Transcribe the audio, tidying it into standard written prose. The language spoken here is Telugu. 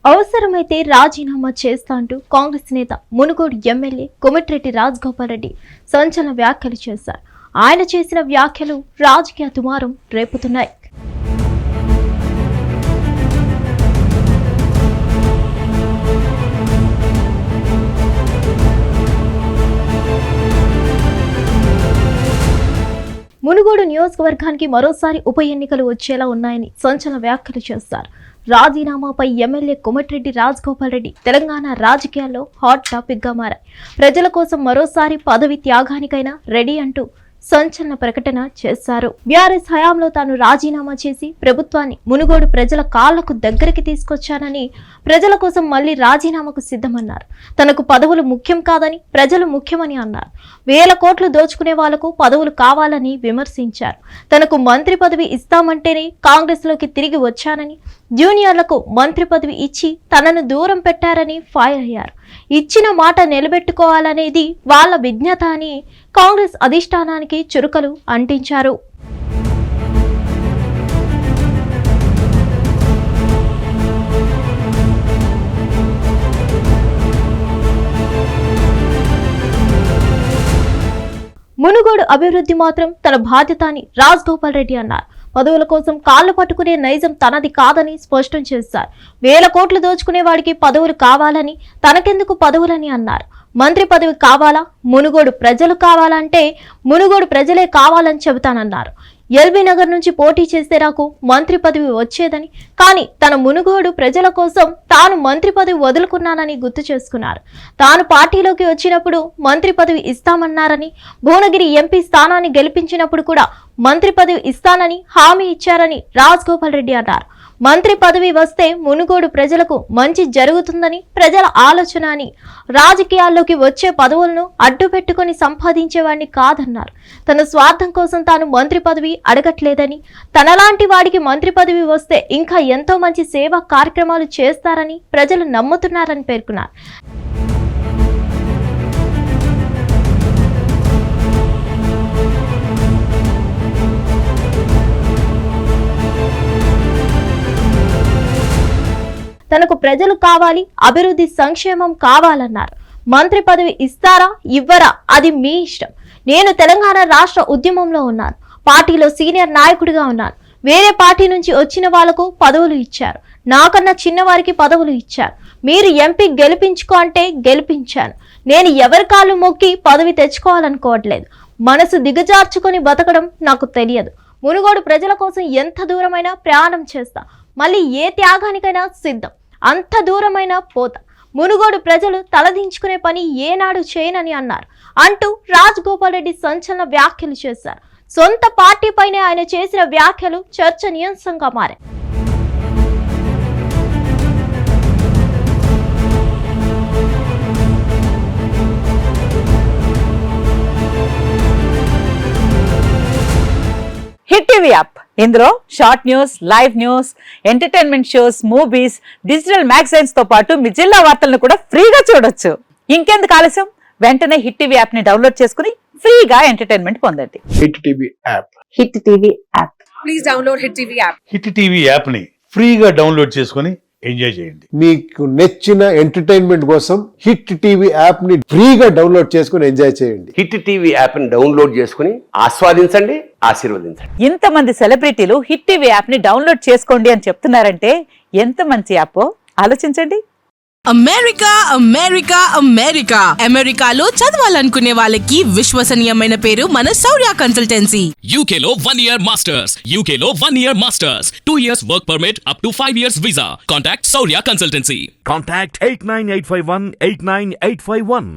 అవసరమైతే రాజీనామా చేస్తా అంటూ కాంగ్రెస్ నేత మునుగోడు ఎమ్మెల్యే కోమటిరెడ్డి రాజగోపాల్ రెడ్డి సంచలన వ్యాఖ్యలు చేశారు. ఆయన చేసిన వ్యాఖ్యలు రాజకీయ దుమారం రేపుతున్నాయి. మునుగోడు నియోజకవర్గానికి మరోసారి ఉప ఎన్నికలు వచ్చేలా ఉన్నాయని సంచలన వ్యాఖ్యలు చేశారు. రాజీనామాపై ఎమ్మెల్యే కోమటిరెడ్డి రాజగోపాల్ రెడ్డి తెలంగాణ రాజకీయాల్లో హాట్ టాపిక్ గా మారాయి. ప్రజల కోసం మరోసారి పదవి త్యాగానికైనా రెడీ అంటూ సంచలన ప్రకటన చేశారు. బీఆర్ఎస్ హయాంలో తాను రాజీనామా చేసి ప్రభుత్వాన్ని మునుగోడు ప్రజల కాళ్లకు దగ్గరికి తీసుకొచ్చానని, ప్రజల కోసం మళ్లీ రాజీనామాకు సిద్ధమన్నారు. తనకు పదవులు ముఖ్యం కాదని, ప్రజలు ముఖ్యమని అన్నారు. 1000 కోట్లు దోచుకునే వాళ్లకు పదవులు కావాలని విమర్శించారు. తనకు మంత్రి పదవి ఇస్తామంటేనే కాంగ్రెస్ లోకి తిరిగి వచ్చానని, జూనియర్లకు మంత్రి పదవి ఇచ్చి తనను దూరం పెట్టారని ఫైర్ అయ్యారు. ఇచ్చిన మాట నిలబెట్టుకోవాలనేది వాళ్ళ విజ్ఞత అని కాంగ్రెస్ అధిష్టానానికి చురుకలు అంటించారు. మునుగోడు అభివృద్ధి మాత్రం తన బాధ్యత అని రాజగోపాల్ రెడ్డి అన్నారు. పదవుల కోసం కాళ్లు పట్టుకునే నైజం తనది కాదని స్పష్టం చేశారు. 1000 కోట్లు దోచుకునే వాడికి పదవులు కావాలని, తనకెందుకు పదవులని అన్నారు. మంత్రి పదవి కావాలా, మునుగోడు ప్రజలు కావాలంటే మునుగోడు ప్రజలే కావాలని చెబుతానన్నారు. ఎల్బీ నగర్ నుంచి పోటీ చేస్తే నాకు మంత్రి పదవి వచ్చేదని, కానీ తన మునుగోడు ప్రజల కోసం తాను మంత్రి పదవి వదులుకున్నానని గుర్తు చేసుకున్నారు. తాను పార్టీలోకి వచ్చినప్పుడు మంత్రి పదవి ఇస్తామన్నారని, భువనగిరి ఎంపీ స్థానాన్ని గెలిపించినప్పుడు కూడా మంత్రి పదవి ఇస్తానని హామీ ఇచ్చారని రాజగోపాల్ రెడ్డి అన్నారు. మంత్రి పదవి వస్తే మునుగోడు ప్రజలకు మంచి జరుగుతుందని ప్రజల ఆలోచన అని, రాజకీయాల్లోకి వచ్చే పదవులను అడ్డు పెట్టుకుని సంపాదించేవాడిని కాదన్నారు. తన స్వార్థం కోసం తాను మంత్రి పదవి అడగట్లేదని, తనలాంటి వాడికి మంత్రి పదవి వస్తే ఇంకా ఎంతో మంచి సేవా కార్యక్రమాలు చేస్తారని ప్రజలు నమ్ముతున్నారని పేర్కొన్నారు. తనకు ప్రజలు కావాలి, అభివృద్ధి సంక్షేమం కావాలన్నారు. మంత్రి పదవి ఇస్తారా ఇవ్వరా అది మీ ఇష్టం. నేను తెలంగాణ రాష్ట్ర ఉద్యమంలో ఉన్నాను, పార్టీలో సీనియర్ నాయకుడిగా ఉన్నాను. వేరే పార్టీ నుంచి వచ్చిన వాళ్లకు పదవులు ఇచ్చారు, నాకన్నా చిన్నవారికి పదవులు ఇచ్చారు. మీరు ఎంపీ గెలిపించుకో అంటే గెలిపించాను. నేను ఎవరి కాళ్ళు మొక్కి పదవి తెచ్చుకోవాలనుకోవట్లేదు. మనసు దిగజార్చుకొని బతకడం నాకు తెలియదు. మునుగోడు ప్రజల కోసం ఎంత దూరమైనా ప్రయాణం చేస్తా, మళ్ళీ ఏ త్యాగానికైనా సిద్ధం, అంత దూరమైన పోత. మునుగోడు ప్రజలు తలదించుకునే పని ఏనాడు చేయనని అన్నారు అంటూ రాజగోపాల్ రెడ్డి సంచలన వ్యాఖ్యలు చేశారు. సొంత పార్టీపైనే ఆయన చేసిన వ్యాఖ్యలు చర్చనీయాంశంగా మారాయి. హిట్ టీవీ యాప్, ఇందులో short news, live news, entertainment shows, movies, digital magazines తో పాటు మీ జిల్లా వార్తలను కూడా ఫ్రీగా చూడొచ్చు. ఇంకెందుకు ఆలస్యం, వెంటనే హిట్ టీవీ యాప్ ని డౌన్లోడ్ చేసుకుని ఫ్రీగా ఎంటర్టైన్మెంట్ పొందండి. Hit TV app, hit TV app, please download hit TV app. Hit TV app ని ఫ్రీగా డౌన్లోడ్ చేసుకుని ఎంజాయ్ చేయండి. మీకు నచ్చిన ఎంటర్టైన్మెంట్ కోసం హిట్ టీవీ యాప్ ని ఫ్రీగా డౌన్లోడ్ చేసుకుని ఎంజాయ్ చేయండి. హిట్ టీవీ యాప్ ని డౌన్లోడ్ చేసుకుని ఆస్వాదించండి, ఆశీర్వదించండి. ఇంతమంది సెలబ్రిటీలు హిట్ టీవీ యాప్ ని డౌన్లోడ్ చేసుకోండి అని చెప్తున్నారంటే ఎంత మంచి యాప్ ఆలోచించండి. అమెరికా అమెరికా అమెరికా అమెరికాలో చదవాలనుకునే వాళ్ళకి విశ్వసనీయమైన పేరు మన శౌర్య కన్సల్టెన్సీ. UK లో 1 year masters, UK లో 1 year masters, 2 years work permit up to 5 years visa. Contact Saurya Consultancy. Contact 89851 89851.